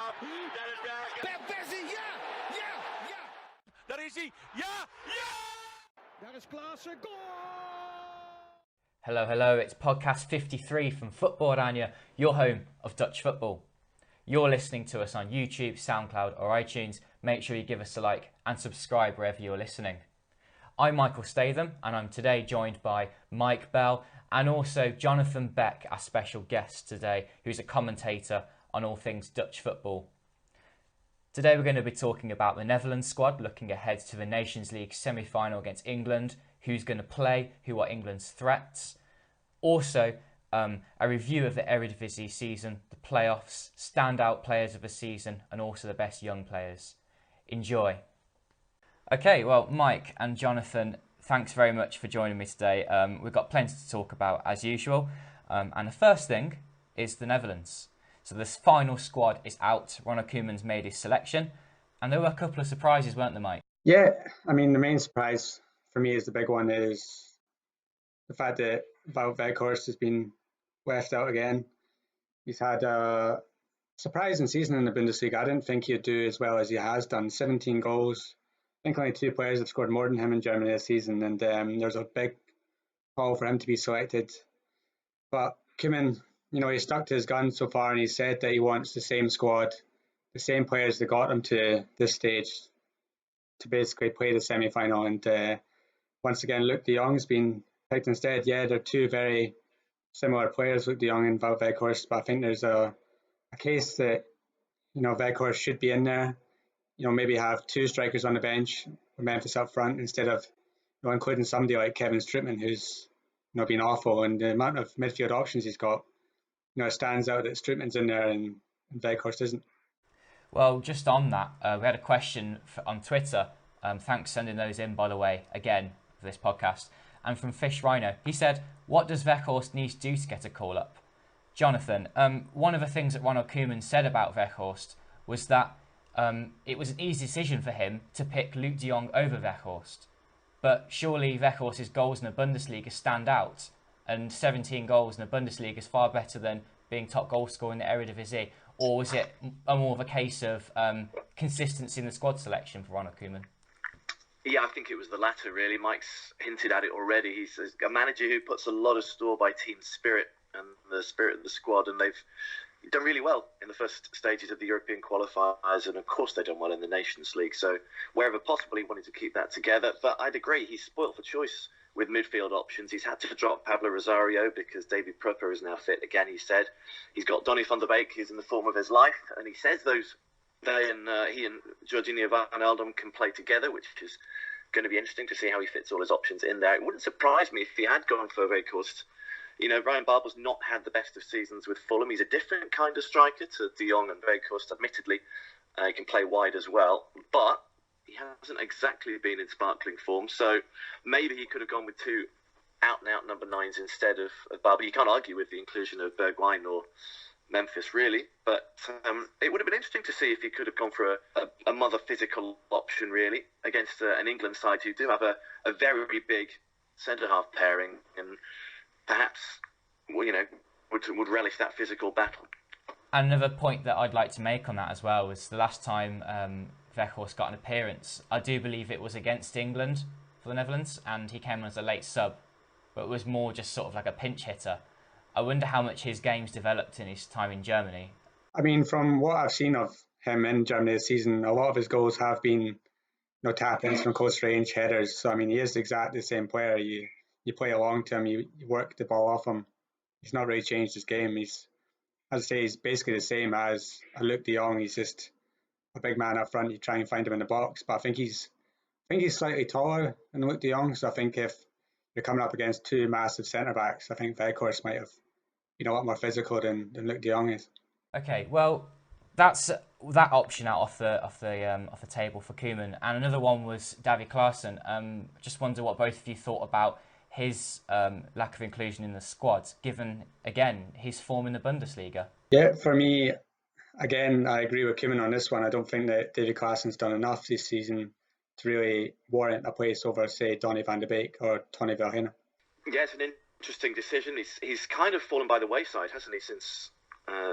Bergkamp. Dennis Bergkamp. Persie, ja! Daar is hij. Ja! Daar is Klaassen, goal! Hello, it's podcast 53 from Football-Oranje, your home of Dutch football. You're listening to us on YouTube, SoundCloud or iTunes. Make sure you give us a like and subscribe wherever you're listening. I'm Michael Statham and I'm today joined by Mike Bell and also Jonathan Beck, our special guest today, who's a commentator on all things Dutch football. Today we're going to be talking about the Netherlands squad, looking ahead to the Nations League semi-final against England, who's going to play, who are England's threats. Also, a review of the Eredivisie season, the playoffs, standout players of the season, and also the best young players. Enjoy. Okay, well, Mike and Jonathan, thanks very much for joining me today. We've got plenty to talk about as usual. And the first thing is the Netherlands. So this final squad is out. Ronald Koeman's made his selection. And there were a couple of surprises, weren't there, Mike? Yeah, I mean, the main surprise for me is the big one is the fact that Wout Weghorst has been left out again. He's had a surprising season in the Bundesliga. I didn't think he'd do as well as he has done. 17 goals. I think only two players have scored more than him in Germany this season, and there's a big call for him to be selected. But Koeman, he stuck to his guns so far, and he said that he wants the same squad, the same players that got him to this stage to basically play the semi-final. And once again, Luc de Jong's been picked instead. Yeah, they're two very similar players, Luc de Jong and Wout Weghorst, but I think there's a case that Weghorst should be in there. Maybe have two strikers on the bench with Memphis up front instead of including somebody like Kevin Strootman, who's been awful. And the amount of midfield options he's got, it stands out that Strootman's in there and Weghorst isn't. Well, just on that, we had a question on Twitter. Thanks for sending those in, by the way, again, for this podcast. And from Fish Rhino, he said, what does Weghorst need to do to get a call-up? Jonathan, one of the things that Ronald Koeman said about Weghorst was that it was an easy decision for him to pick Luc de Jong over Weghorst. But surely Weghorst's goals in the Bundesliga stand out, and 17 goals in the Bundesliga is far better than being top goal scorer in the Eredivisie. Or was it more of a case of consistency in the squad selection for Ronald Koeman? Yeah, I think it was the latter, really. Mike's hinted at it already. He's a manager who puts a lot of store by team spirit and the spirit of the squad, and they've done really well in the first stages of the European qualifiers, and of course they've done well in the Nations League. So wherever possible, he wanted to keep that together. But I'd agree, he's spoilt for choice with midfield options. He's had to drop Pablo Rosario because David Prupper is now fit again, he said. He's got Donny van der Beek, who's in the form of his life, and he says he and Jorginho van Wijnaldum can play together, which is going to be interesting to see how he fits all his options in there. It wouldn't surprise me if he had gone for Weghorst. Ryan Babel's not had the best of seasons with Fulham. He's a different kind of striker to de Jong and Weghorst. Admittedly, he can play wide as well, but he hasn't exactly been in sparkling form. So maybe he could have gone with two out-and-out number nines instead of Babel. You can't argue with the inclusion of Bergwijn or Memphis, really. But it would have been interesting to see if he could have gone for a mother physical option, really, against an England side who do have a very big centre-half pairing and perhaps, would relish that physical battle. Another point that I'd like to make on that as well was the last time Weghorst got an appearance, I do believe it was against England for the Netherlands, and he came as a late sub, but it was more just sort of like a pinch hitter. I wonder how much his game's developed in his time in Germany. I mean, from what I've seen of him in Germany this season, a lot of his goals have been tap-ins from close range headers. So, I mean, he is exactly the same player. You play along to him, you work the ball off him. He's not really changed his game. He's basically the same as a Luc de Jong. He's just a big man up front. You try and find him in the box, but I think he's slightly taller than Luc de Jong. So I think if you're coming up against two massive centre backs, I think Weghorst might have a lot more physical than Luc de Jong is. Okay, well, that's that option out off the table for Koeman, and another one was Davy Klaassen. Just wonder what both of you thought about his lack of inclusion in the squad, given again his form in the Bundesliga. Yeah, for me, again, I agree with Koeman on this one. I don't think that Davy Klaassen's done enough this season to really warrant a place over, say, Donny van der Beek or Tony Verheyen. Yeah, it's an interesting decision. He's kind of fallen by the wayside, hasn't he, since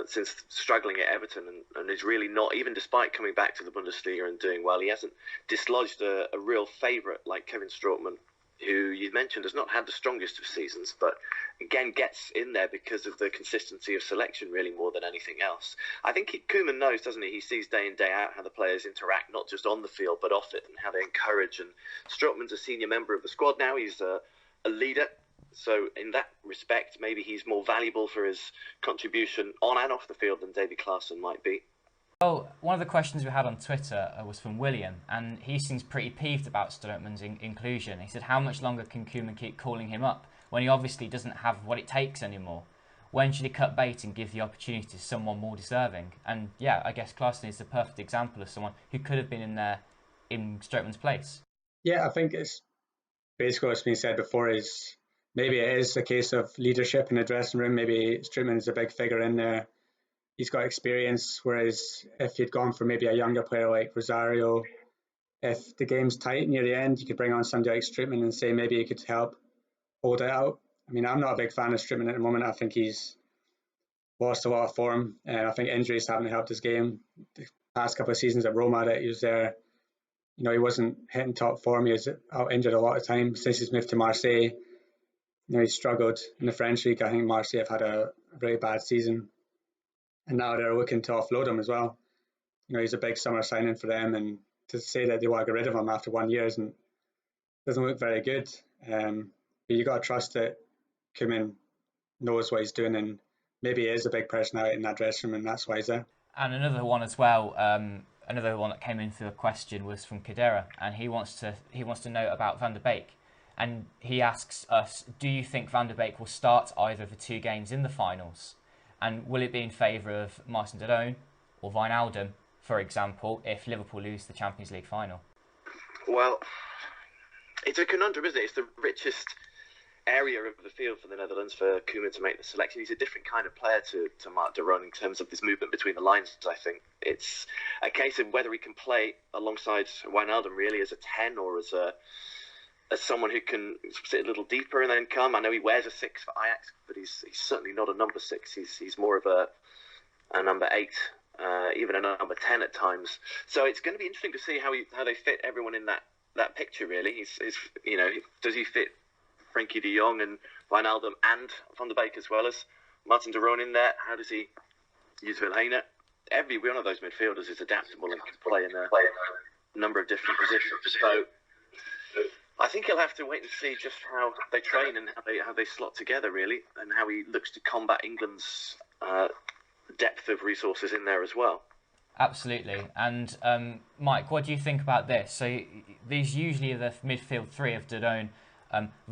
since struggling at Everton, and is really not, even despite coming back to the Bundesliga and doing well, he hasn't dislodged a real favourite like Kevin Strootman, who you mentioned has not had the strongest of seasons, but again gets in there because of the consistency of selection really more than anything else. I think Koeman knows, doesn't he? He sees day in, day out how the players interact, not just on the field, but off it, and how they encourage. And Strootman's a senior member of the squad now. He's a leader. So in that respect, maybe he's more valuable for his contribution on and off the field than Davy Klaassen might be. Well, one of the questions we had on Twitter was from William, and he seems pretty peeved about Strootman's inclusion. He said, how much longer can Koeman keep calling him up when he obviously doesn't have what it takes anymore? When should he cut bait and give the opportunity to someone more deserving? And yeah, I guess Klaassen is the perfect example of someone who could have been in there in Strootman's place. Yeah, I think it's basically what's been said before is maybe it is a case of leadership in the dressing room. Maybe Strootman is a big figure in there. He's got experience, whereas if you'd gone for maybe a younger player like Rosario, if the game's tight near the end, you could bring on somebody like Strootman and say maybe he could help hold it out. I mean, I'm not a big fan of Strootman at the moment. I think he's lost a lot of form, and I think injuries haven't helped his game. The past couple of seasons at Roma that he was there, you know, he wasn't hitting top form. He was out injured a lot of time. Since he's moved to Marseille, you know, he's struggled in the French league. I think Marseille have had a really bad season, and now they're looking to offload him as well. You know, he's a big summer signing for them, and to say that they want to get rid of him after 1 year doesn't look very good. But you got to trust that Koeman knows what he's doing, and maybe he is a big personality in that dressing room, and that's why he's there. And another one as well, another one that came in through a question was from Kadera, and he wants to know about Van der Beek. And he asks us, do you think Van der Beek will start either of the two games in the finals? And will it be in favour of Martin de Roon or Wijnaldum, for example, if Liverpool lose the Champions League final? Well, it's a conundrum, isn't it? It's the richest area of the field for the Netherlands for Koeman to make the selection. He's a different kind of player to Mark de Roon in terms of this movement between the lines, I think. It's a case of whether he can play alongside Wijnaldum really as a 10 or as someone who can sit a little deeper and then come. I know he wears a 6 for Ajax, but he's certainly not a number 6. He's more of a number 8, even a number 10 at times. So it's going to be interesting to see how they fit everyone in that picture, really. He's you know, does he fit Frenkie de Jong and Wijnaldum and Van der Beek as well as Martin de Roon in there? How does he use Vilhena? Every one of those midfielders is adaptable and can play in a number of different positions. So I think he'll have to wait and see just how they train and how they slot together, really, and how he looks to combat England's depth of resources in there as well. Absolutely. And Mike, what do you think about this? So these usually are the midfield three of de Roon,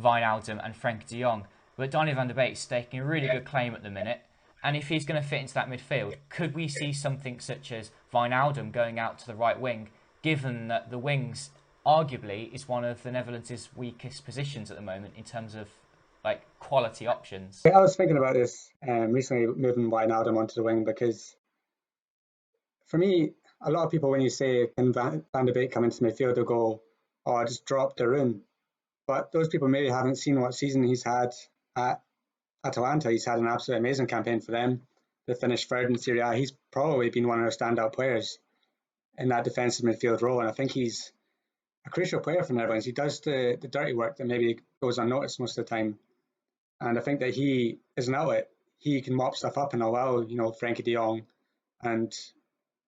Wijnaldum and Frenkie de Jong, but Donny van der Beek is staking a really good claim at the minute, and if he's going to fit into that midfield, could we see something such as Wijnaldum going out to the right wing, given that the wings arguably is one of the Netherlands' weakest positions at the moment in terms of like quality options? I was thinking about this recently, moving Wijnaldum onto the wing, because for me, a lot of people, when you say can Van der Beek come into midfield, they'll go, oh, just drop de Roon. But those people maybe haven't seen what season he's had at Atalanta. He's had an absolutely amazing campaign for them. They finished third in Serie A. He's probably been one of their standout players in that defensive midfield role, and I think he's a crucial player for the Netherlands. He does the dirty work that maybe goes unnoticed most of the time, and I think that he is an outlet. He can mop stuff up and allow, you know, Frenkie de Jong and,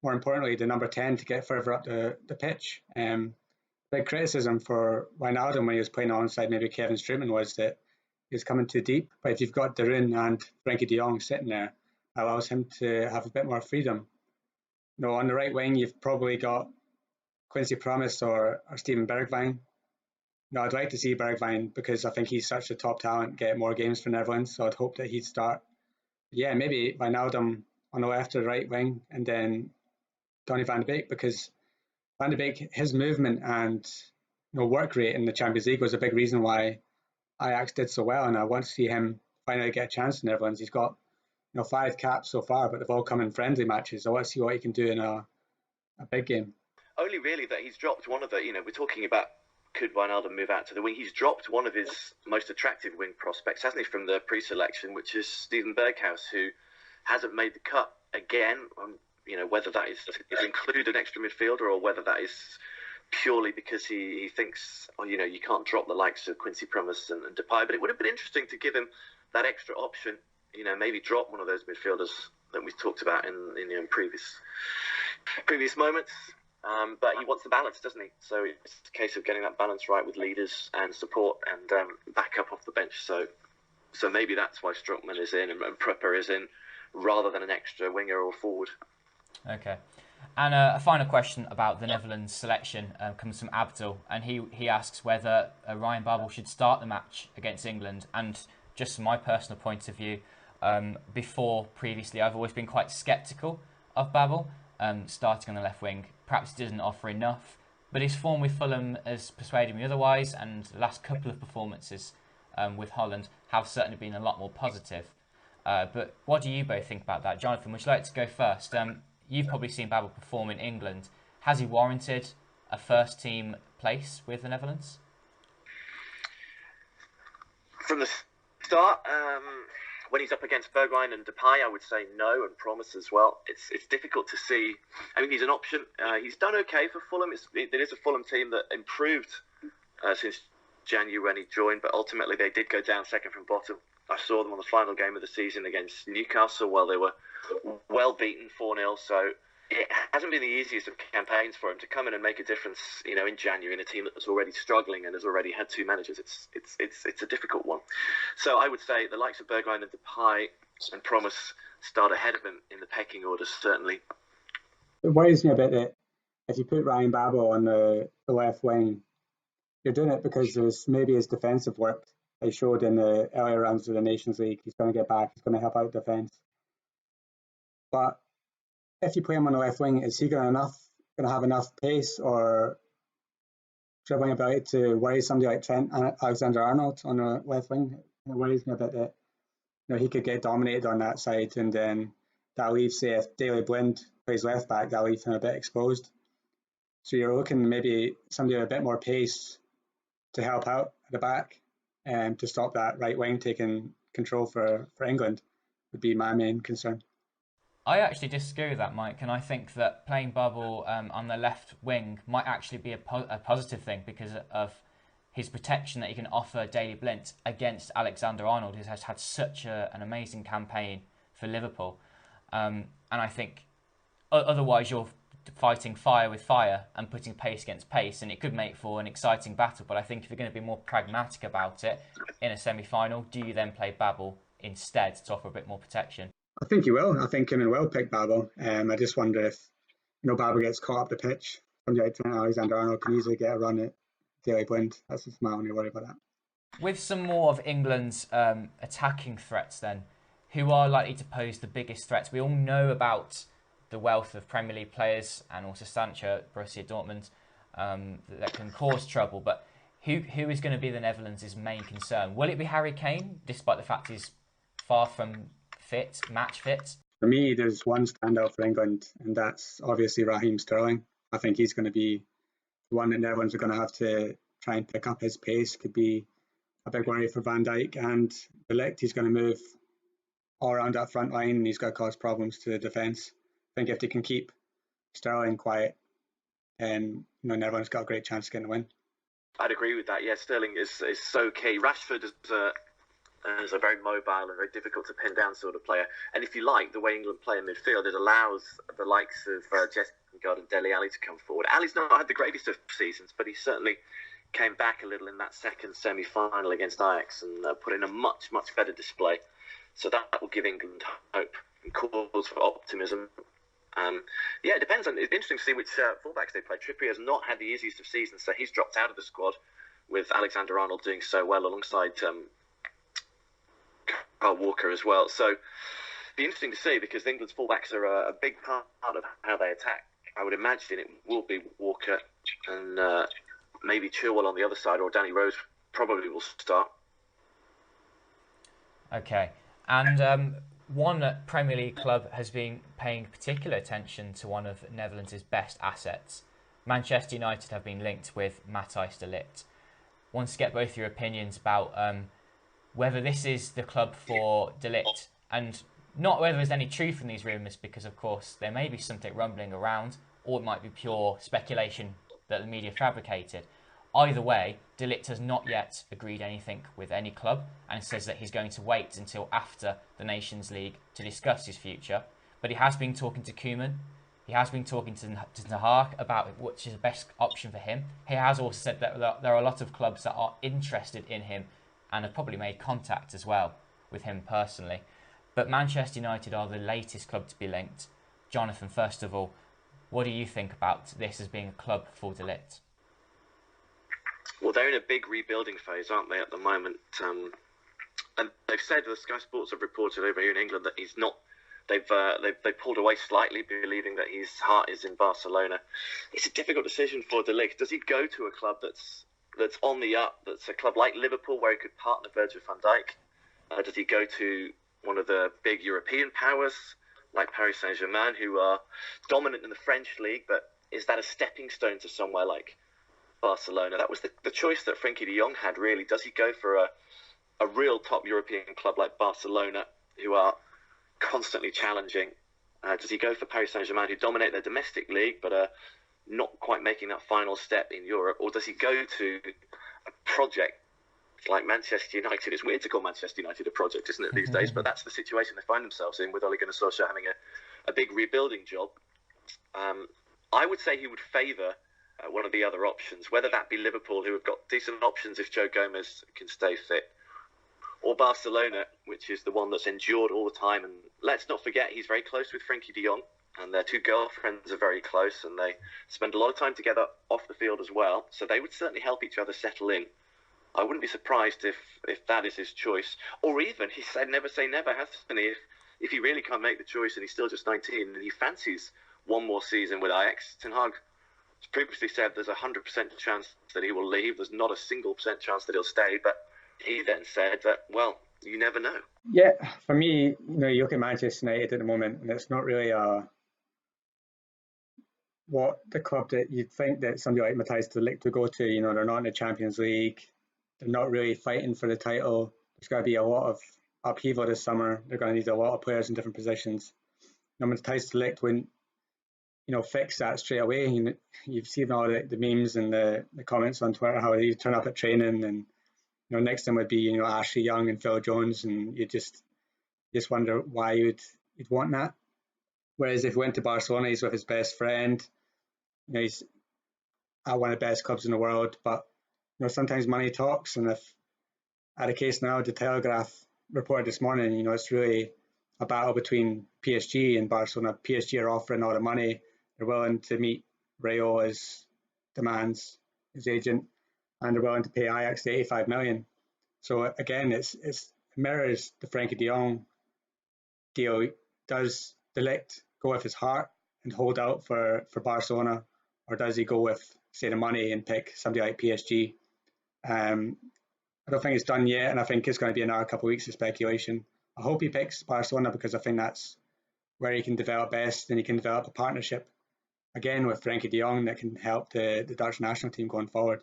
more importantly, the number 10 to get further up the pitch. Big criticism for Wijnaldum when he was playing alongside maybe Kevin Strootman was that he was coming too deep. But if you've got de Roon and Frenkie de Jong sitting there, it allows him to have a bit more freedom. You know, on the right wing, you've probably got Quincy Promes or Steven Bergwijn. No, I'd like to see Bergwijn because I think he's such a top talent, get more games for Netherlands, so I'd hope that he'd start. Yeah, maybe Wijnaldum on the left or the right wing, and then Donny van der Beek, because Van der Beek, his movement and, you know, work rate in the Champions League was a big reason why Ajax did so well, and I want to see him finally get a chance in the Netherlands. He's got, you know, 5 caps so far, but they've all come in friendly matches. I want to see what he can do in a big game. Only really that he's dropped one of the, you know, we're talking about could Wijnaldum move out to the wing. He's dropped one of his most attractive wing prospects, hasn't he, from the pre-selection, which is Steven Berghuis, who hasn't made the cut again. Whether that is include an extra midfielder or whether that is purely because he thinks, you can't drop the likes of Quincy Promes and Depay. But it would have been interesting to give him that extra option. Maybe drop one of those midfielders that we've talked about in previous moments. But he wants the balance, doesn't he? So it's a case of getting that balance right with leaders and support and backup off the bench. So maybe that's why Strootman is in and Prepper is in, rather than an extra winger or forward. Okay. And a final question about the Netherlands selection comes from Abdul, and he asks whether Ryan Babel should start the match against England. And just from my personal point of view, previously I've always been quite sceptical of Babel starting on the left wing. Perhaps he doesn't offer enough, but his form with Fulham has persuaded me otherwise, and the last couple of performances with Holland have certainly been a lot more positive. But what do you both think about that? Jonathan, would you like to go first? You've probably seen Babel perform in England. Has he warranted a first-team place with the Netherlands? From the start, when he's up against Bergwijn and Depay, I would say no, and Promise as well. It's difficult to see. I mean, he's an option. He's done okay for Fulham. It is a Fulham team that improved since January when he joined, but ultimately they did go down second from bottom. I saw them on the final game of the season against Newcastle while they were well beaten 4-0. So it hasn't been the easiest of campaigns for him to come in and make a difference, in January in a team that's already struggling and has already had two managers. It's a difficult one. So I would say the likes of Bergwijn and Depay and Promise start ahead of him in the pecking order, certainly. It worries me a bit that if you put Ryan Babel on the left wing, you're doing it because there's maybe his defensive work they showed in the earlier rounds of the Nations League. He's going to get back. He's going to help out defence. But if you play him on the left wing, is he going to have enough pace or dribbling ability to worry somebody like Trent Alexander-Arnold on the left wing? It worries me a bit that he could get dominated on that side, and then that leaves, say, if Daley Blind plays left back, that leaves him a bit exposed. So you're looking maybe somebody with a bit more pace to help out at the back and to stop that right wing taking control for England would be my main concern. I actually disagree with that, Mike, and I think that playing Babel on the left wing might actually be a positive thing because of his protection that he can offer Daley Blind against Alexander-Arnold, who has had such an amazing campaign for Liverpool. And I think otherwise you're fighting fire with fire and putting pace against pace, and it could make for an exciting battle. But I think if you're going to be more pragmatic about it in a semi-final, do you then play Babel instead to offer a bit more protection? I think he will. I think Kim will pick Babel. I just wonder if Babel gets caught up the pitch. Somebody like Trent Alexander-Arnold can easily get a run at Daley Blind. That's just my only worry about that. With some more of England's attacking threats then, who are likely to pose the biggest threats? We all know about the wealth of Premier League players and also Sancho at Borussia Dortmund that can cause trouble, but who is going to be the Netherlands' main concern? Will it be Harry Kane, despite the fact he's far from match fit? For me, there's one standout for England, and that's obviously Raheem Sterling. I think he's going to be the one that Netherlands are going to have to try and pick up his pace. Could be a big worry for Van Dijk, and the Ligt, he's going to move all around that front line, and he's going to cause problems to the defence. I think if they can keep Sterling quiet, then Netherlands got a great chance of getting a win. I'd agree with that. Yeah, Sterling is so key. Rashford is a very mobile and very difficult to pin down sort of player. And if you like, the way England play in midfield, it allows the likes of Jesse Lingard and Dele Alli to come forward. Ali's not had the greatest of seasons, but he certainly came back a little in that second semi-final against Ajax and put in a much, much better display. So that will give England hope and cause for optimism. It depends. It's interesting to see which fullbacks they play. Trippier has not had the easiest of seasons, so he's dropped out of the squad with Alexander-Arnold doing so well alongside Kyle Walker as well. So it'll be interesting to see because England's fullbacks are a big part of how they attack. I would imagine it will be Walker and maybe Chilwell on the other side, or Danny Rose probably will start. Okay. And one Premier League club has been paying particular attention to one of Netherlands' best assets. Manchester United have been linked with Matthijs de Ligt. Want to get both your opinions about whether this is the club for de Ligt, and Not whether there's any truth in these rumours, because of course there may be something rumbling around, or it might be pure speculation that the media fabricated. Either way, De Ligt has not yet agreed anything with any club and says that he's going to wait until after the Nations League to discuss his future. But he has been talking to Koeman. He has been talking to Ten Hag about which is the best option for him. He has also said that there are a lot of clubs that are interested in him and have probably made contact as well with him personally. But Manchester United are the latest club to be linked. Jonathan, first of all, what do you think about this as being a club for De Ligt? Well, they're in a big rebuilding phase, aren't they, at the moment? And they've said, the Sky Sports have reported over here in England that he's not. They've pulled away slightly, believing that his heart is in Barcelona. It's a difficult decision for De Ligt. Does he go to a club that's on the up? That's a club like Liverpool, where he could partner Virgil van Dijk. Does he go to one of the big European powers like Paris Saint-Germain, who are dominant in the French league? But is that a stepping stone to somewhere like Barcelona? That was the choice that Frenkie de Jong had, really. Does he go for a real top European club like Barcelona, who are constantly challenging? Does he go for Paris Saint-Germain, who dominate their domestic league but are not quite making that final step in Europe? Or does he go to a project like Manchester United? It's weird to call Manchester United a project, isn't it, these days? But that's the situation they find themselves in, with Ole Gunnar Solskjaer having a big rebuilding job. I would say he would favour one of the other options, whether that be Liverpool, who have got decent options if Joe Gomez can stay fit, or Barcelona, which is the one that's endured all the time. And let's not forget, he's very close with Frenkie de Jong, and their two girlfriends are very close, and they spend a lot of time together off the field as well. So they would certainly help each other settle in. I wouldn't be surprised if that is his choice. Or even, he said never say never, hasn't he? If he really can't make the choice and he's still just 19 and he fancies one more season with Ajax, Ten Hag has previously said there's a 100% chance that he will leave. There's not a single % chance that he'll stay. But he then said that, well, you never know. Yeah, for me, you look at Manchester United at the moment, and it's not really what the club that you'd think that somebody like Matthijs de Ligt would go to. They're not in the Champions League. They're not really fighting for the title. There's going to be a lot of upheaval this summer. They're going to need a lot of players in different positions. Matthijs de Ligt wouldn't, fix that straight away. You've seen all the memes and the comments on Twitter, how they turn up at training, and next to him would be Ashley Young and Phil Jones, and you just wonder why you'd want that. Whereas if he went to Barcelona, he's with his best friend. He's at one of the best clubs in the world, but sometimes money talks. And if at a case now, the Telegraph reported this morning, it's really a battle between PSG and Barcelona. PSG are offering all the money. They're willing to meet Rayola's demands, his agent, and they're willing to pay Ajax the 85 million. So again, it mirrors the Frenkie de Jong deal. Does De Ligt go with his heart and hold out for Barcelona, or does he go with, say, the money and pick somebody like PSG? I don't think it's done yet, and I think it's going to be another couple of weeks of speculation. I hope he picks Barcelona, because I think that's where he can develop best, and he can develop a partnership again with Frenkie de Jong that can help the Dutch national team going forward.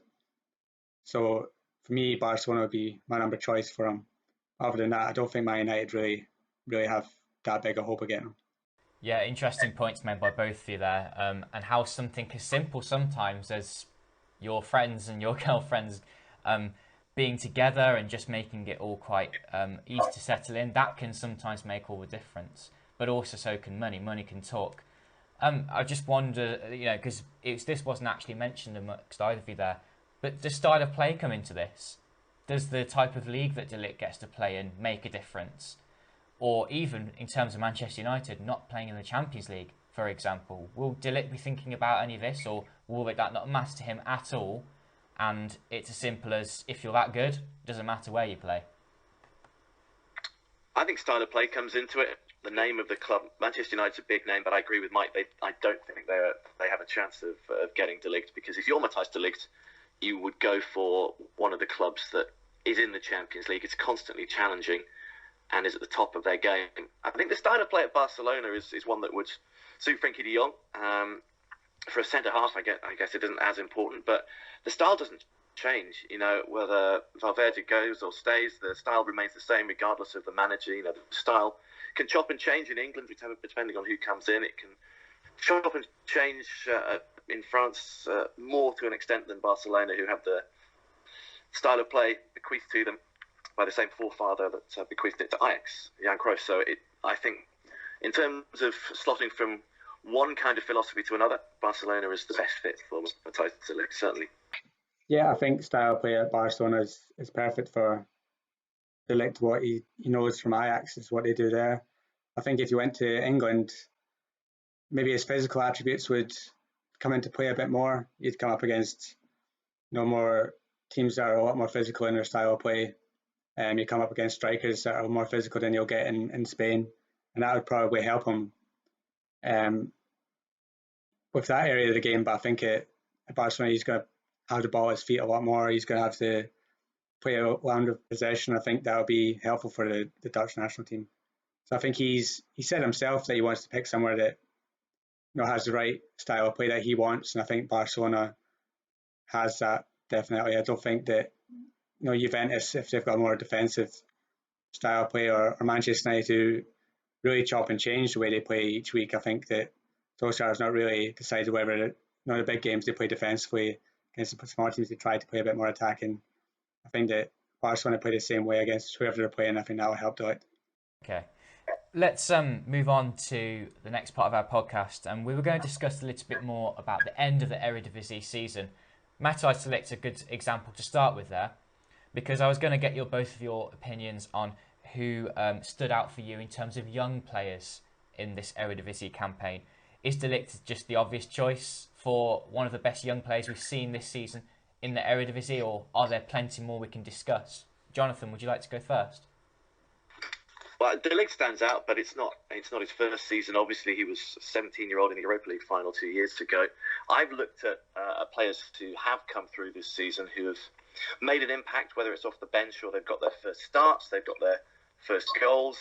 So for me, Barcelona would be my number choice for him. Other than that, I don't think Man United really have that big a hope again. Yeah, interesting points made by both of you there, and how something as simple sometimes as your friends and your girlfriends being together and just making it all quite easy to settle in, that can sometimes make all the difference. But also so can money. Money can talk. I just wonder, because this wasn't actually mentioned amongst either of you there, but does style of play come into this? Does the type of league that De Ligt gets to play in make a difference? Or even in terms of Manchester United not playing in the Champions League, for example, will De Ligt be thinking about any of this, or will that not matter to him at all? And it's as simple as, if you're that good, doesn't matter where you play. I think style of play comes into it. The name of the club, Manchester United's a big name, but I agree with Mike. I don't think they have a chance of getting De Ligt, because if you're Matthijs de Ligt, you would go for one of the clubs that is in the Champions League. It's constantly challenging and is at the top of their game. I think the style of play at Barcelona is one that would suit Frenkie de Jong. For a centre-half, I guess it isn't as important, but the style doesn't change. Whether Valverde goes or stays, the style remains the same regardless of the manager. The style can chop and change in England, depending on who comes in. It can chop and change in France more to an extent than Barcelona, who have the style of play bequeathed to them by the same forefather that bequeathed it to Ajax, Jan Cruyff. So I think in terms of slotting from one kind of philosophy to another, Barcelona is the best fit for Matthijs de Ligt, certainly. Yeah, I think style play at Barcelona is perfect for de Ligt. What he knows from Ajax is what they do there. I think if you went to England, maybe his physical attributes would come into play a bit more. You'd come up against more teams that are a lot more physical in their style of play. You come up against strikers that are more physical than you'll get in Spain, and that would probably help him with that area of the game. But I think at Barcelona, he's going to have the ball at his feet a lot more. He's going to have to play a round of possession. I think that'll be helpful for the Dutch national team. So I think he said himself that he wants to pick somewhere that has the right style of play that he wants, and I think Barcelona has that definitely. I don't think that Juventus, if they've got a more defensive style of play, or Manchester United who really chop and change the way they play each week, I think that Solskjaer's not really decided whether the big games they play defensively against the small teams they try to play a bit more attacking. I think that Barcelona play the same way against whoever they're playing. I think that will help do it. Okay. Let's move on to the next part of our podcast, and we were going to discuss a little bit more about the end of the Eredivisie season. Matthijs de Ligt's a good example to start with there, because I was going to get both of your opinions on who stood out for you in terms of young players in this Eredivisie campaign. Is de Ligt just the obvious choice for one of the best young players we've seen this season in the Eredivisie, or are there plenty more we can discuss? Jonathan, would you like to go first? Well, de Ligt stands out, but it's not his first season. Obviously, he was a 17-year-old in the Europa League final 2 years ago. I've looked at players who have come through this season who have made an impact, whether it's off the bench or they've got their first starts, they've got their first goals.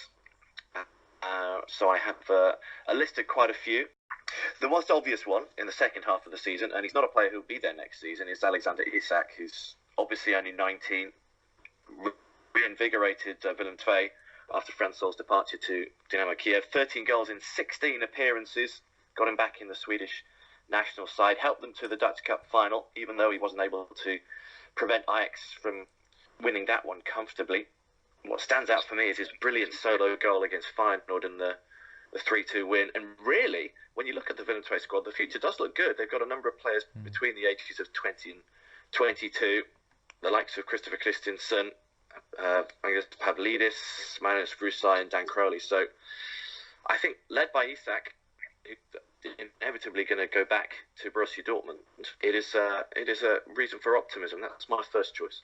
So I have listed quite a few. The most obvious one in the second half of the season, and he's not a player who'll be there next season, is Alexander Isak, who's obviously only 19, reinvigorated Willem II after Franz Sol's departure to Dynamo Kiev. 13 goals in 16 appearances, got him back in the Swedish national side, helped them to the Dutch Cup final, even though he wasn't able to prevent Ajax from winning that one comfortably. What stands out for me is his brilliant solo goal against Feyenoord in the 3-2 win. And really, when you look at the Willem II squad, the future does look good. They've got a number of players between the ages of 20 and 22, the likes of Christopher Christensen, Pavlidis, Magnus Vrusai and Dan Crowley. So I think, led by Isak, inevitably going to go back to Borussia Dortmund, it is a reason for optimism. That's my first choice.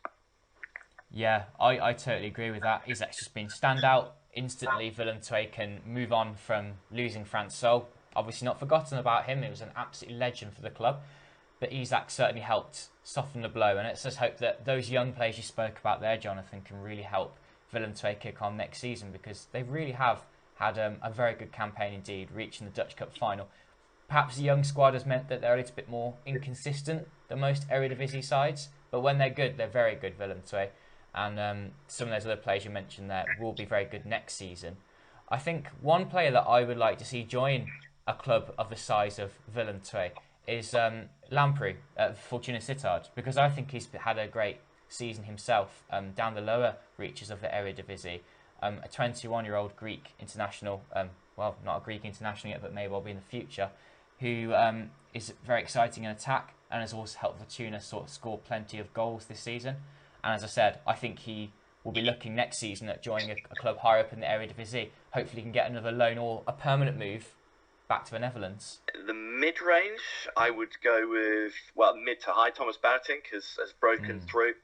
Yeah, I totally agree with that. Isak's just been standout instantly. Willem II can move on from losing Franz Sol. Obviously not forgotten about him. He was an absolute legend for the club. But Isak certainly helped soften the blow. And let's just hope that those young players you spoke about there, Jonathan, can really help Willem II kick on next season, because they really have had a very good campaign indeed, reaching the Dutch Cup final. Perhaps the young squad has meant that they're a little bit more inconsistent than most Eredivisie sides. But when they're good, they're very good, Willem II. And some of those other players you mentioned there will be very good next season. I think one player that I would like to see join a club of the size of Willem II is Lamprey at Fortuna Sittard, because I think he's had a great season himself down the lower reaches of the Eredivisie. A 21-year-old Greek international, well, not a Greek international yet, but may well be in the future, who is very exciting in attack and has also helped Fortuna sort of score plenty of goals this season. And as I said, I think he will be looking next season at joining a club higher up in the Eredivisie. Hopefully he can get another loan or a permanent move back to the Netherlands. The mid-range, I would go with, mid to high. Thomas Boutink has broken through.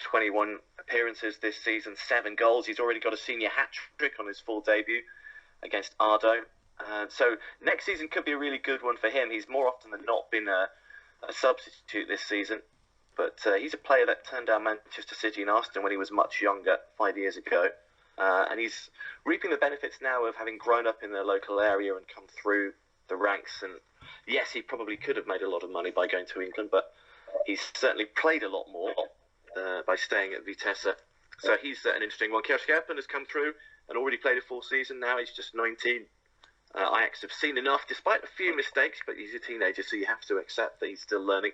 21 appearances this season, 7 goals. He's already got a senior hat-trick on his full debut against Ardo. So next season could be a really good one for him. He's more often than not been a substitute this season. But he's a player that turned down Manchester City and Arsenal when he was much younger, 5 years ago. And he's reaping the benefits now of having grown up in the local area and come through the ranks. And yes, he probably could have made a lot of money by going to England, but he's certainly played a lot more by staying at Vitesse. So he's an interesting one. Kjell Scherpen has come through and already played a full season now. He's just 19. Ajax have seen enough, despite a few mistakes, but he's a teenager, so you have to accept that he's still learning.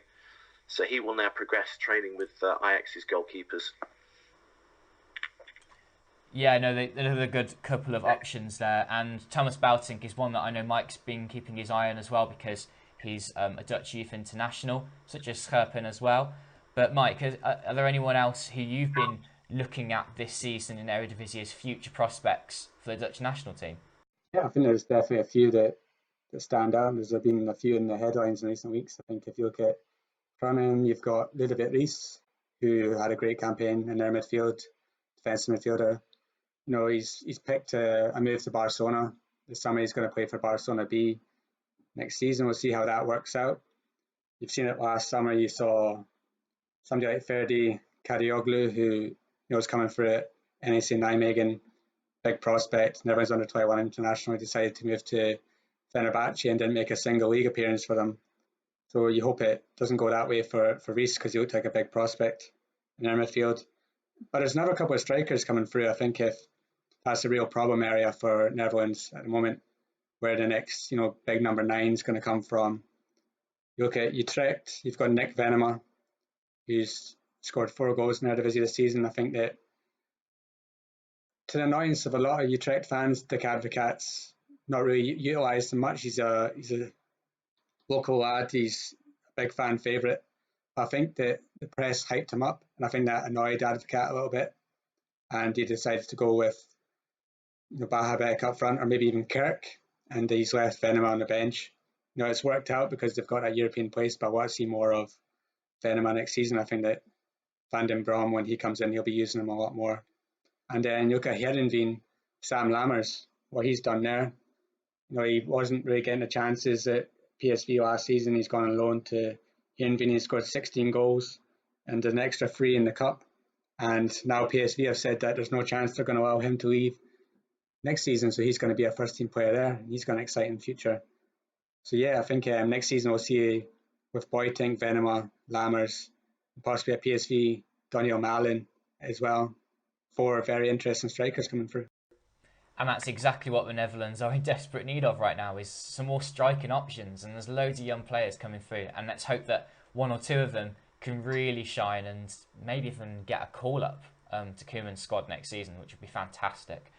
So he will now progress training with Ajax's goalkeepers. Yeah, no, they're a good couple of options there. And Thomas Boutink is one that I know Mike's been keeping his eye on as well, because he's a Dutch youth international, such as Scherpen as well. But Mike, are there anyone else who you've been looking at this season in Eredivisie as future prospects for the Dutch national team? Yeah, I think there's definitely a few that stand out. There's been a few in the headlines in recent weeks. I think if you look at Groningen, you've got Ludovic Rees, who had a great campaign in their midfield, defensive midfielder. You know, he's picked a move to Barcelona this summer. He's going to play for Barcelona B next season. We'll see how that works out. You've seen it last summer. You saw somebody like Ferdi Kadioglu, who was coming for it, NEC Nijmegen, big prospect, Netherlands under 21 international. He decided to move to Fenerbahce and didn't make a single league appearance for them. So you hope it doesn't go that way for Rees, because he looked like a big prospect in their midfield. But there's another couple of strikers coming through. I think if that's a real problem area for Netherlands at the moment, where the next big number 9 is going to come from. You look at Utrecht, you've got Nick Venema, who's scored 4 goals in Eredivisie this season. I think that, to the annoyance of a lot of Utrecht fans, Dick Advocaat's not really utilised him much. He's a local lad. He's a big fan favourite. I think that the press hyped him up, and I think that annoyed Advocaat a little bit. And he decided to go with Bahabek up front, or maybe even Kirk, and he's left Venema on the bench. It's worked out because they've got a European place, but I want to see more of Venema next season. I think that Van den Brom, when he comes in, he'll be using him a lot more. And then you look at Heerenveen, Sam Lammers, what he's done there. He wasn't really getting the chances at PSV last season. He's gone on loan to Heerenveen. He scored 16 goals and an extra 3 in the cup. And now PSV have said that there's no chance they're going to allow him to leave next season. So he's going to be a first-team player there. He's got an exciting future. So yeah, I think next season we'll see, with Boytink, Venema, Lammers, and possibly at PSV, Daniel Malin as well. 4 very interesting strikers coming through. And that's exactly what the Netherlands are in desperate need of right now, is some more striking options. And there's loads of young players coming through. And let's hope that 1 or 2 of them can really shine and maybe even get a call-up to Koeman's squad next season, which would be fantastic.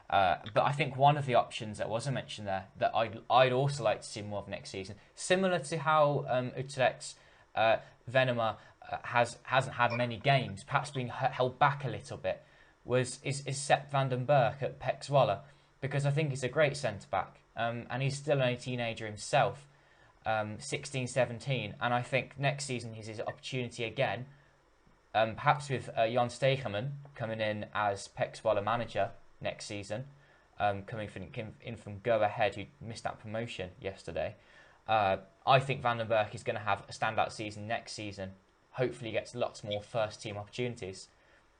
But I think one of the options that wasn't mentioned there that I'd also like to see more of next season, similar to how Utrecht's Venema hasn't had many games, perhaps being held back a little bit, is Sepp van den Berg at PEC Zwolle, because I think he's a great centre-back, and he's still only a teenager himself, 16, 17, and I think next season is his opportunity again, perhaps with Jan Stegeman coming in as PEC Zwolle manager next season, coming in from Go Ahead, who missed that promotion yesterday. I think Van den Berg is going to have a standout season next season. Hopefully he gets lots more first-team opportunities.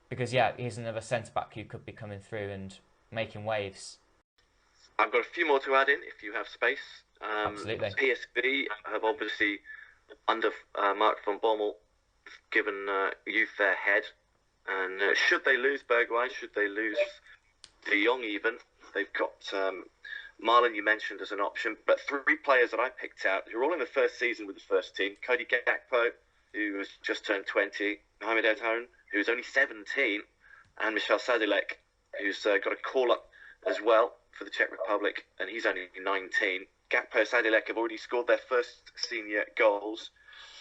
Because, yeah, he's another centre-back who could be coming through and making waves. I've got a few more to add in, if you have space. Absolutely. PSV have obviously, under Mark van Bommel, given youth their head. And should they lose Bergwijn, should they lose De Jong even, they've got Marlon, you mentioned, as an option. But 3 players that I picked out who are all in the first season with the first team. Cody Gakpo, who has just turned 20. Mohamed Edhoun, who's only 17, and Michel Sadilek, who's got a call-up as well for the Czech Republic, and he's only 19. Gakpo, Sadilek have already scored their first senior goals.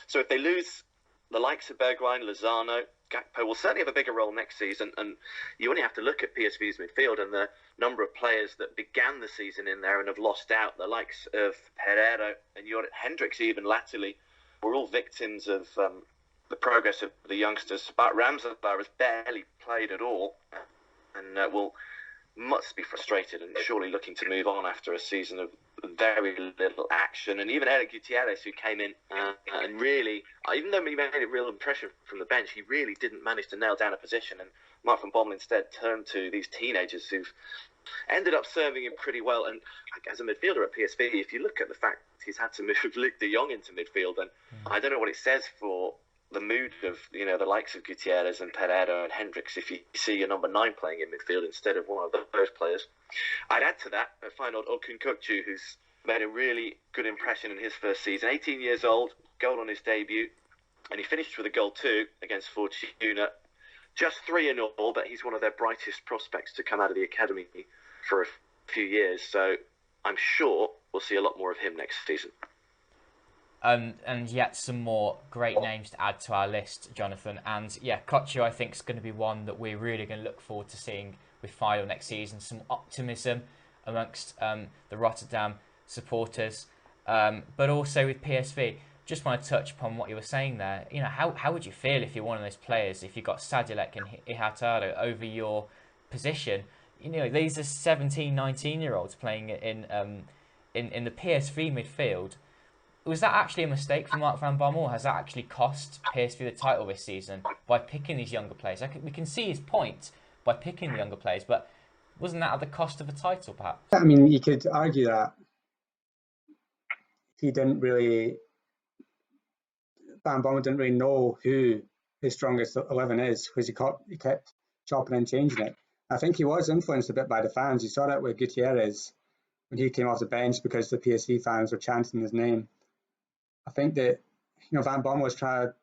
So if they lose the likes of Bergwijn, Lozano, Gakpo will certainly have a bigger role next season, and you only have to look at PSV's midfield and the number of players that began the season in there and have lost out, the likes of Pereiro and Hendricks even latterly, were all victims of the progress of the youngsters. But Ramselaar has barely played at all, and must be frustrated and surely looking to move on after a season of very little action. And even Eric Gutierrez, who came in and really, even though he made a real impression from the bench, he really didn't manage to nail down a position. And Mark van Bommel instead turned to these teenagers who've ended up serving him pretty well. And as a midfielder at PSV, if you look at the fact he's had to move Luc de Jong into midfield, then I don't know what it says for the mood of the likes of Gutierrez and Pereira and Hendricks if you see your number 9 playing in midfield instead of one of those players. I'd add to that a fine old Okun Kokcu, who's made a really good impression in his first season. 18 years old, goal on his debut, and he finished with a goal too against Fortuna. Just 3 in all, but he's one of their brightest prospects to come out of the academy for a few years. So I'm sure we'll see a lot more of him next season. And yet some more great names to add to our list, Jonathan. And yeah, Kokcu I think is going to be one that we're really going to look forward to seeing with Feyenoord next season. Some optimism amongst the Rotterdam supporters, but also with PSV. Just want to touch upon what you were saying there. How would you feel if you're one of those players, if you got Sadilek and Ihataro over your position? These are 17, 19-year-olds playing in the PSV midfield. Was that actually a mistake for Mark van Bommel? Has that actually cost PSV the title this season by picking these younger players? We can see his point by picking the younger players, but wasn't that at the cost of a title, perhaps? I mean, you could argue that Van Bommel didn't really know who his strongest 11 is, because he kept chopping and changing it. I think he was influenced a bit by the fans. You saw that with Gutierrez when he came off the bench because the PSV fans were chanting his name. I think that Van Bommel was trying to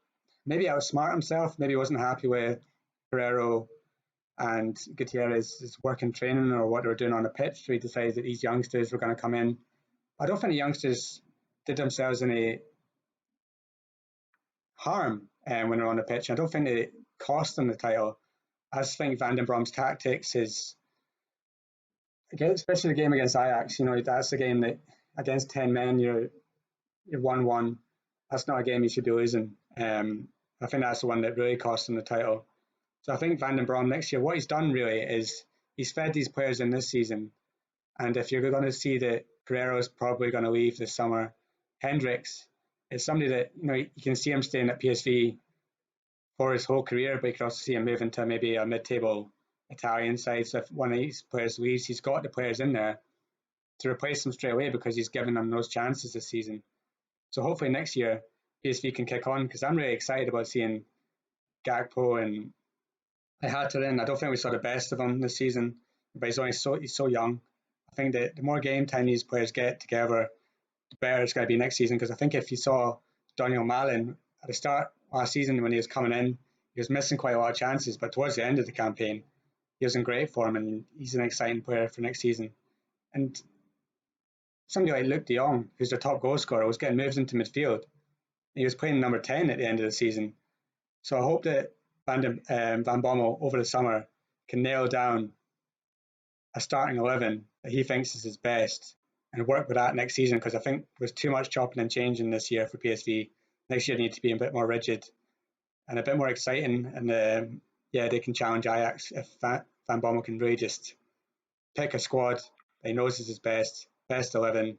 maybe outsmart himself. Maybe he wasn't happy with Pereira and Gutierrez's work and training or what they were doing on the pitch. So he decided that these youngsters were going to come in. I don't think the youngsters did themselves any harm when they're on the pitch. I don't think it cost them the title. I just think Van den Brom's tactics is, especially the game against Ajax, that's the game that against 10 men, you're 1-1. That's not a game you should be losing. I think that's the one that really cost him the title. So I think Van den Brom next year, what he's done really is he's fed these players in this season. And if you're going to see that Pereira's probably going to leave this summer, Hendricks is somebody that, you can see him staying at PSV for his whole career, but you can also see him moving to maybe a mid-table Italian side. So if one of these players leaves, he's got the players in there to replace them straight away because he's given them those chances this season. So hopefully next year PSV can kick on, because I'm really excited about seeing Gakpo and Ihataren. I don't think we saw the best of him this season, but he's so young. I think that the more game time these players get together, the better it's going to be next season. Because I think if you saw Daniel Malin at the start last season when he was coming in, he was missing quite a lot of chances, but towards the end of the campaign, he was in great form, and he's an exciting player for next season. And somebody like Luc de Jong, who's their top goal scorer, was getting moved into midfield. He was playing number 10 at the end of the season. So I hope that Van Bommel over the summer can nail down a starting 11 that he thinks is his best and work with that next season, because I think there's too much chopping and changing this year for PSV. Next year needs to be a bit more rigid and a bit more exciting, and they can challenge Ajax if Van Bommel can really just pick a squad that he knows is his best 11,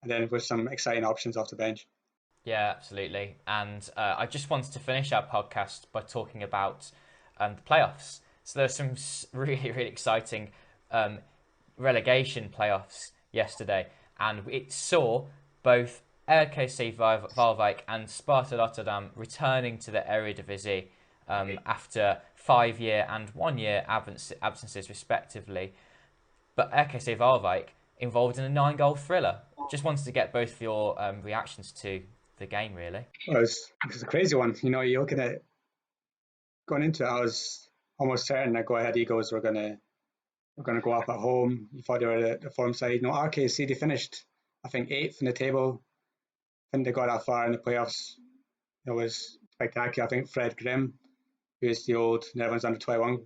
and then with some exciting options off the bench. Yeah, absolutely. And I just wanted to finish our podcast by talking about the playoffs. So there's some really, really exciting relegation playoffs yesterday, and it saw both RKC Waalwijk and Sparta Rotterdam returning to the Eredivisie after 5-year and 1-year absences respectively. But RKC Waalwijk involved in a 9-goal thriller. Just wanted to get both of your reactions to the game, really. Well, it's a crazy one. You look at it, going into it, I was almost certain that Go Ahead Eagles were going to go up at home. You thought they were the form side. RKC, they finished, I think, 8th in the table. I think they got that far in the playoffs. It was spectacular. I think Fred Grimm, who is the old Netherlands under-21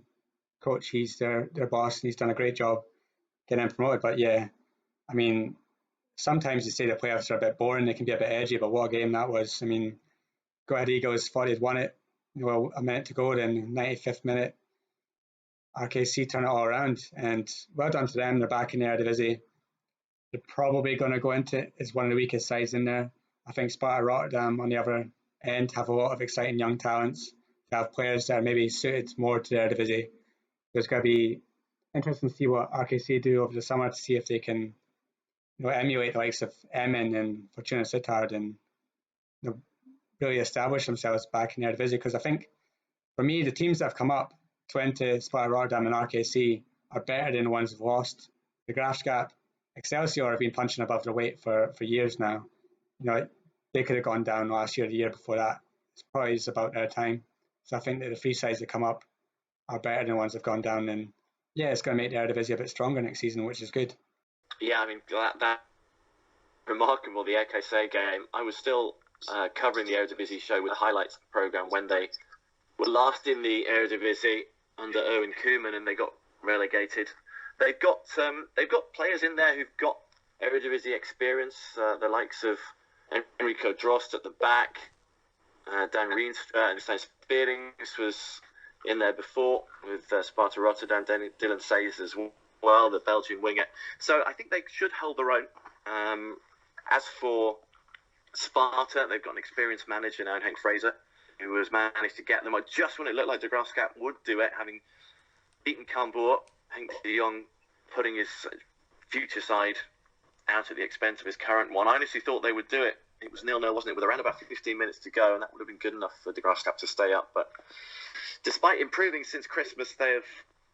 coach, he's their boss, and he's done a great job getting them promoted. But yeah, I mean, sometimes you say the playoffs are a bit boring, they can be a bit edgy, but what a game that was. I mean, Go Ahead Eagles thought they'd won it, a minute to go, then 95th minute, RKC turn it all around, and well done to them. They're back in the Eredivisie. They're probably going to go into it as one of the weakest sides in there. I think Sparta Rotterdam on the other end have a lot of exciting young talents. They have players that are maybe suited more to the Eredivisie. It's going to be interesting to see what RKC do over the summer, to see if they can emulate the likes of Emmen and Fortuna Sittard and really establish themselves back in the Eredivisie, because I think, for me, the teams that have come up, Twente, Sparta Rotterdam and RKC, are better than the ones who've lost. The Graafschap, Excelsior have been punching above their weight for years now. They could have gone down last year, the year before that. It's probably just about their time. So I think that the three sides that come up are better than the ones that have gone down. And yeah, it's going to make the Eredivisie a bit stronger next season, which is good. Yeah, I mean, that remarkable, the RKC game. I was still covering the Eredivisie show with the highlights programme when they were last in the Eredivisie under Erwin Koeman and they got relegated. They've got players in there who've got Eredivisie experience, the likes of Enrico Drost at the back, Dan Rienstra and Spearings was in there before with Sparta Rotterdam, Dylan Sayers as well, the Belgian winger. So I think they should hold their own. As for Sparta, they've got an experienced manager now, Henk Fraser, who has managed to get them just when it looked like de Graafschap would do it, having beaten Cambuur. Henk de Jong putting his future side out at the expense of his current one. I honestly thought they would do it. It was 0-0, wasn't it, with around about 15 minutes to go, and that would have been good enough for de Graafschap to stay up. But despite improving since Christmas, they have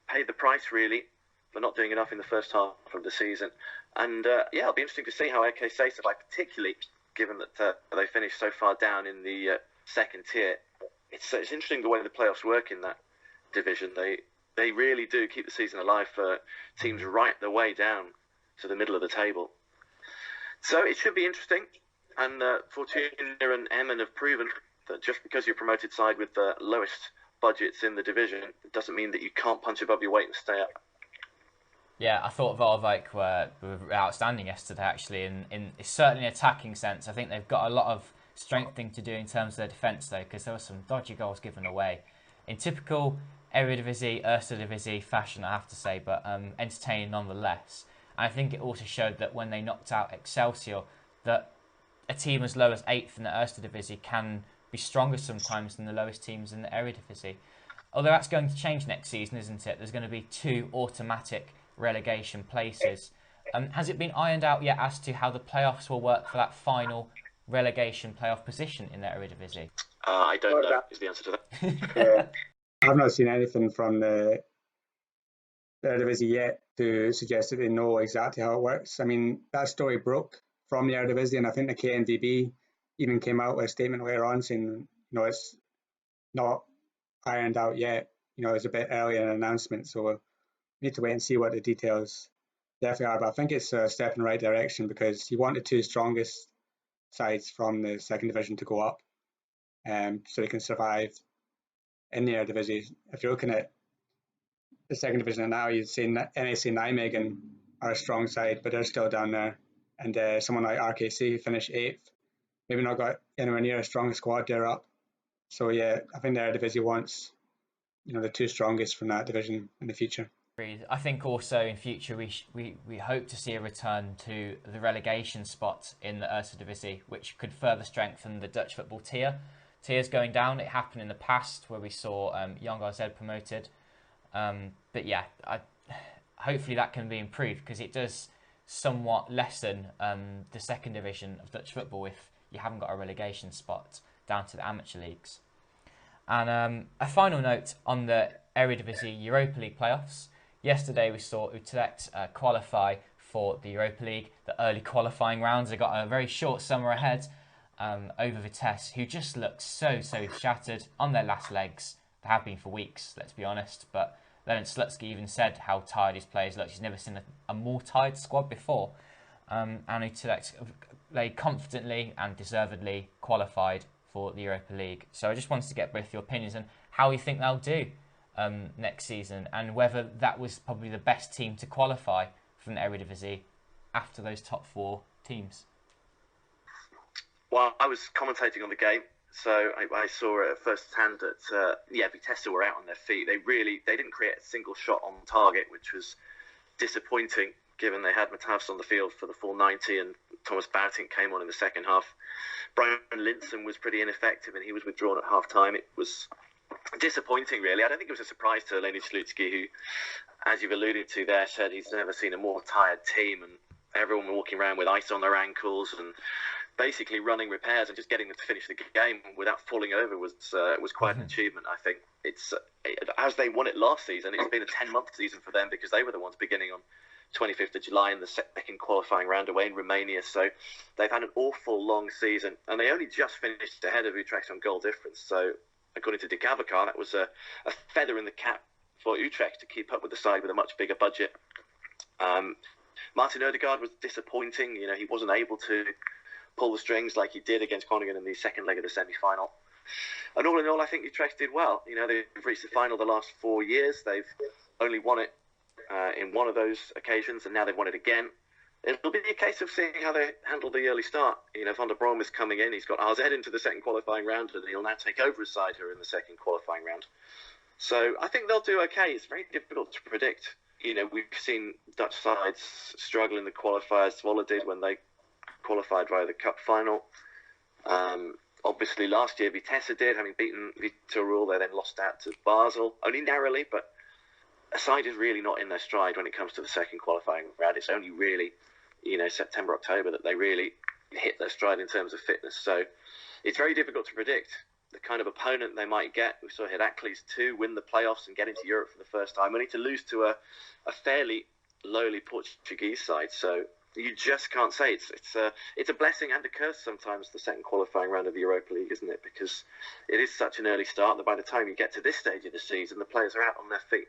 paid the price, really, for not doing enough in the first half of the season. And it'll be interesting to see how RKC survive, particularly given that they finished so far down in the second tier. It's interesting the way the playoffs work in that division. They really do keep the season alive for teams right the way down to the middle of the table. So it should be interesting. And Fortuna and Emmen have proven that just because you're a promoted side with the lowest budgets in the division, it doesn't mean that you can't punch above your weight and stay up. Yeah, I thought Waalwijk were outstanding yesterday, actually, in certainly an attacking sense. I think they've got a lot of strengthening to do in terms of their defence, though, because there were some dodgy goals given away. In typical Eredivisie, Eredivisie fashion, I have to say, but entertaining nonetheless. And I think it also showed that when they knocked out Excelsior, that a team as low as 8th in the Eredivisie can be stronger sometimes than the lowest teams in the Eredivisie. Although that's going to change next season, isn't it? There's going to be 2 automatic relegation places. Has it been ironed out yet as to how the playoffs will work for that final relegation playoff position in the Eredivisie? I don't know is the answer to that. Yeah. I've not seen anything from the Eredivisie yet to suggest that they know exactly how it works. I mean, that story broke from the Eredivisie, and I think the KNVB even came out with a statement later on saying, it's not ironed out yet. It's a bit early in an announcement, so we'll need to wait and see what the details definitely are. But I think it's a step in the right direction, because you want the 2 strongest sides from the second division to go up, so they can survive in the Eredivisie. If you're looking at the second division now, you'd say NAC Nijmegen are a strong side, but they're still down there. And someone like RKC finished 8th, maybe not got anywhere near a strong squad, they're up. So yeah, I think the Eredivisie wants the 2 strongest from that division in the future. I think also in future we hope to see a return to the relegation spot in the Eredivisie, which could further strengthen the Dutch football tier. Tiers going down. It happened in the past where we saw Young AZ promoted. But yeah, hopefully that can be improved, because it does somewhat lessen the second division of Dutch football if you haven't got a relegation spot down to the amateur leagues. And a final note on the Eredivisie Europa League playoffs. Yesterday we saw Utrecht qualify for the Europa League, the early qualifying rounds. They got a very short summer ahead over Vitesse, who just looked so shattered on their last legs. They have been for weeks, let's be honest, but Leonard Slutsky even said how tired his players looked. He's never seen a more tired squad before. And Utrecht, they confidently and deservedly qualified for the Europa League. So I just wanted to get both your opinions on how you think they'll do next season, and whether that was probably the best team to qualify from the Eredivisie after those top 4 teams. Well, I was commentating on the game, so I saw it firsthand that Vitesse were out on their feet. They didn't create a single shot on target, which was disappointing given they had Matthäus on the field for the full 90 and Thomas Boutink came on in the second half. Brian Linson was pretty ineffective and he was withdrawn at half time. It was disappointing, really. I don't think it was a surprise to Leonid Slutsky, who, as you've alluded to there, said he's never seen a more tired team, and everyone walking around with ice on their ankles and basically running repairs and just getting them to finish the game without falling over was quite an achievement. I think as they won it last season, it's been a 10-month season for them because they were the ones beginning on 25th of July in the second qualifying round away in Romania. So they've had an awful long season, and they only just finished ahead of Utrecht on goal difference. So according to Dick Advocaat, that was a feather in the cap for Utrecht to keep up with the side with a much bigger budget. Martin Ødegaard was disappointing. He wasn't able to pull the strings like he did against Groningen in the second leg of the semi-final. And all in all, I think Utrecht did well. They've reached the final the last 4 years. They've only won it in one of those occasions, and now they've won it again. It'll be a case of seeing how they handle the early start. Van der Brom is coming in. He's got AZ into the second qualifying round, and he'll now take over as side here in the second qualifying round. So I think they'll do okay. It's very difficult to predict. We've seen Dutch sides struggle in the qualifiers. Zwolle did when they qualified via the cup final. Obviously, last year Vitesse did, having beaten Viitorul. They then lost out to Basel, only narrowly, but a side is really not in their stride when it comes to the second qualifying round. It's only really, September, October that they really hit their stride in terms of fitness. So it's very difficult to predict the kind of opponent they might get. We saw Heracles too win the playoffs and get into Europe for the first time, only to lose to a fairly lowly Portuguese side. So you just can't say. It's a blessing and a curse sometimes, the second qualifying round of the Europa League, isn't it? Because it is such an early start that by the time you get to this stage of the season, the players are out on their feet.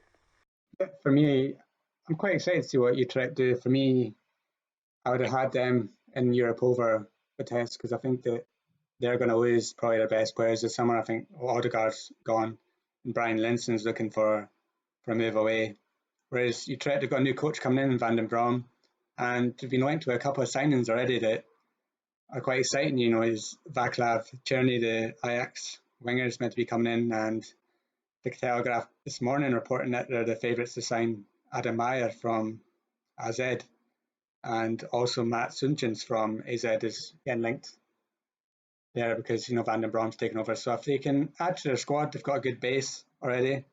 For me, I'm quite excited to see what Utrecht do. For me, I would have had them in Europe over Vitesse because I think that they're going to lose probably their best players this summer. I think Odegaard's gone and Brian Linson's looking for a move away. Whereas Utrecht have got a new coach coming in, Van den Brom, and they've been linked with a couple of signings already that are quite exciting. Is Vaclav Černý, the Ajax winger, is meant to be coming in, and the Telegraph this morning reporting that they're the favourites to sign Adam Meyer from AZ, and also Matt Suntjens from AZ is getting linked there because Van den Brom's taken over. So if they can add to their squad, they've got a good base already,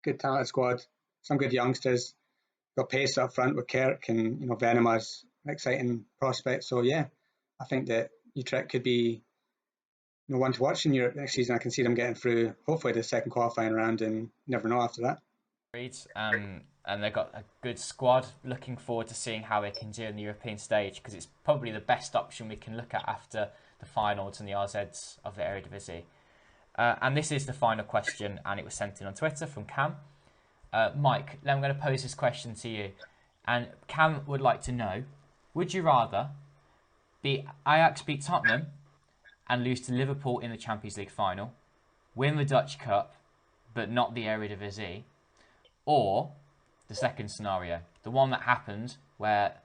good talented squad, some good youngsters, got pace up front with Kerk and Venema's an exciting prospect. So yeah, I think that Utrecht could be one to watch in Europe next season. I can see them getting through hopefully the second qualifying round, and never know after that. And they've got a good squad. Looking forward to seeing how they can do in the European stage, because it's probably the best option we can look at after the finals and the RZs of the Eredivisie. And this is the final question, and it was sent in on Twitter from Cam. Mike, I'm going to pose this question to you. And Cam would like to know, would you rather Ajax beat Tottenham and lose to Liverpool in the Champions League final, win the Dutch Cup, but not the Eredivisie, or the second scenario, the one that happened where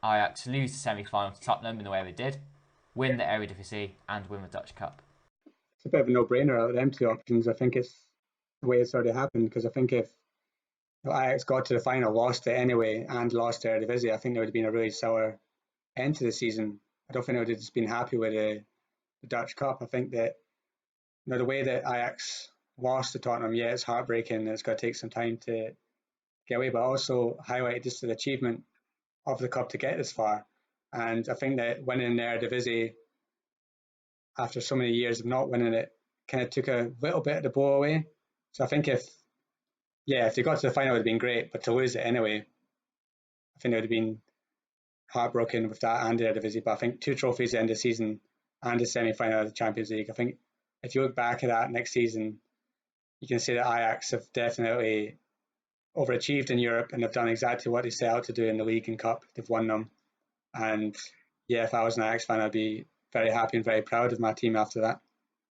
Ajax lose the semi-final to Tottenham in the way they did, win the Eredivisie and win the Dutch Cup? It's a bit of a no-brainer out of them two options. I think it's the way it's already happened, because I think if Ajax got to the final, lost it anyway, and lost the Eredivisie, I think there would have been a really sour end to the season. I don't think they would have just been happy with the Dutch Cup. I think that the way that Ajax lost to Tottenham, yeah, it's heartbreaking and it's going to take some time to get away, but also highlighted just the achievement of the cup to get this far. And I think that winning the Eredivisie after so many years of not winning it kind of took a little bit of the blow away. So I think if they got to the final, it would have been great, but to lose it anyway, I think it would have been heartbroken with that and the Eredivisie. But I think 2 trophies at the end of the season and a semi-final of the Champions League, I think if you look back at that next season, you can say that Ajax have definitely overachieved in Europe and have done exactly what they set out to do in the league and cup. They've won them. And yeah, if I was an Ajax fan, I'd be very happy and very proud of my team after that.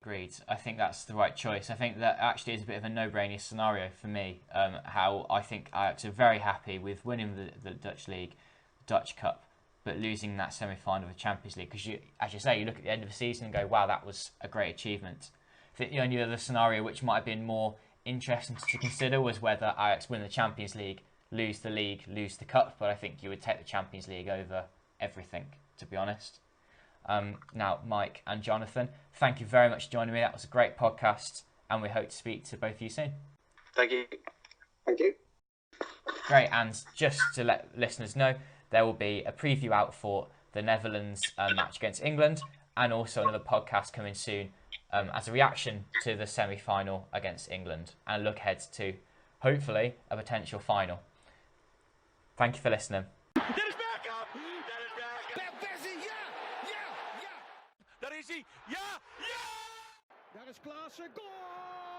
Agreed. I think that's the right choice. I think that actually is a bit of a no-brainer scenario for me. How I think Ajax are very happy with winning the Dutch League, Dutch Cup, but losing that semi-final of the Champions League. Because as you say, you look at the end of the season and go, wow, that was a great achievement. I think the only other scenario which might have been more interesting to consider was whether Ajax win the Champions League, lose the Cup. But I think you would take the Champions League over everything, to be honest. Now, Mike and Jonathan, thank you very much for joining me. That was a great podcast, and we hope to speak to both of you soon. Thank you. Thank you. Great, and just to let listeners know, there will be a preview out for the Netherlands match against England, and also another podcast coming soon as a reaction to the semi-final against England, and look ahead to, hopefully, a potential final. Thank you for listening. Dennis Bergkamp! Dennis Bergkamp! Per Persie, ja! Ja! Ja! Daar is hij! Ja! Ja! Daar is Klaassen, goal!